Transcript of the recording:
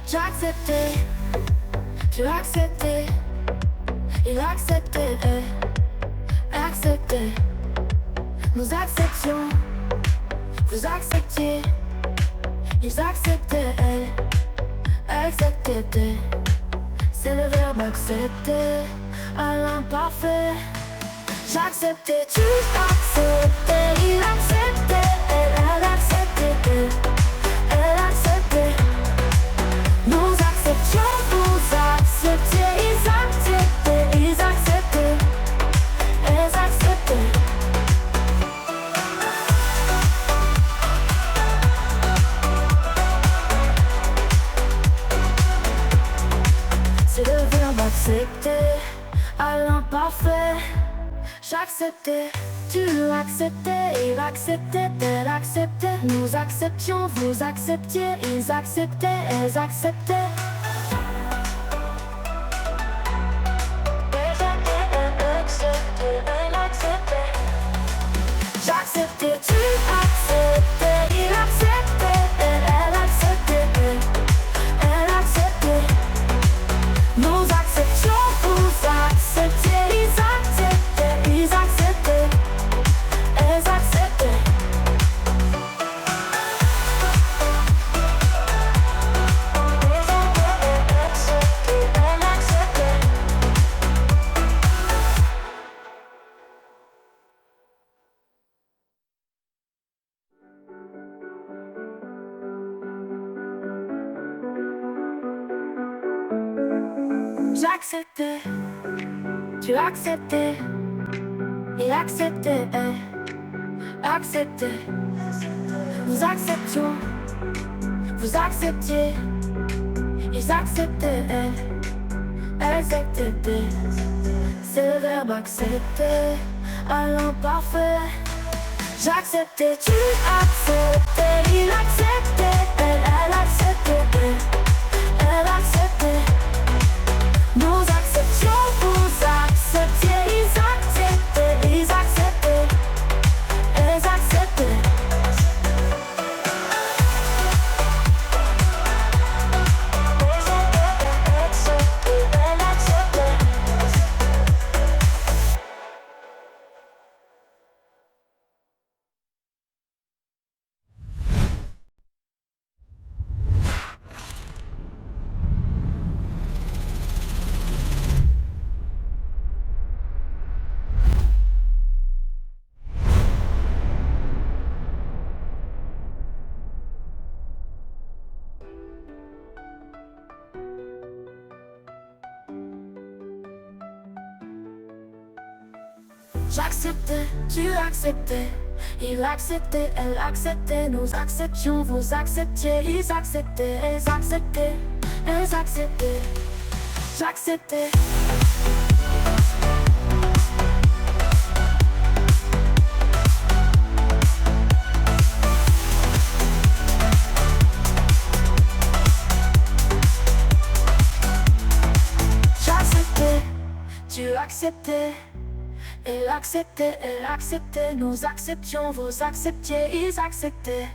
J'ai accepté, tu as accepté, il a accepté, accepté. Nous acceptions, vous acceptiez, ils acceptaient, elle acceptait. C'est le verbe accepter à l'imparfait. J'acceptais, tu acceptais, il acceptait, elle acceptait, elle acceptait. Nous acceptions, vous acceptiez, ils acceptaient, ils acceptaient, elles acceptaient. C'est le verbe accepter à l'imparfait. J'acceptais, tu acceptais, il acceptait, elle acceptait. Nous acceptions, vous acceptiez, ils acceptaient, elles acceptaient. J'acceptais, tu acceptais, il acceptait, elle acceptait, elle acceptait. Nous acceptions, vous acceptiez, ils acceptaient, ils acceptaient, elles acceptaient. J'acceptais, tu acceptais, il acceptait, acceptait. Nous acceptions, vous acceptiez, ils acceptaient, elles acceptaient. C'est le verbe accepter à l'imparfait. J'acceptais, tu acceptais, il acceptait, elle acceptait, elle acceptait. Nous acceptions, vous acceptiez, ils acceptaient, ils acceptaient, elles acceptaient. J'acceptais, tu acceptais, il acceptait, elle acceptait. Nous acceptions, vous acceptiez, ils acceptaient, elles acceptaient, elles acceptaient. J'acceptais. J'acceptais, tu acceptais. Elle acceptait, nous acceptions, vous acceptiez, ils acceptaient.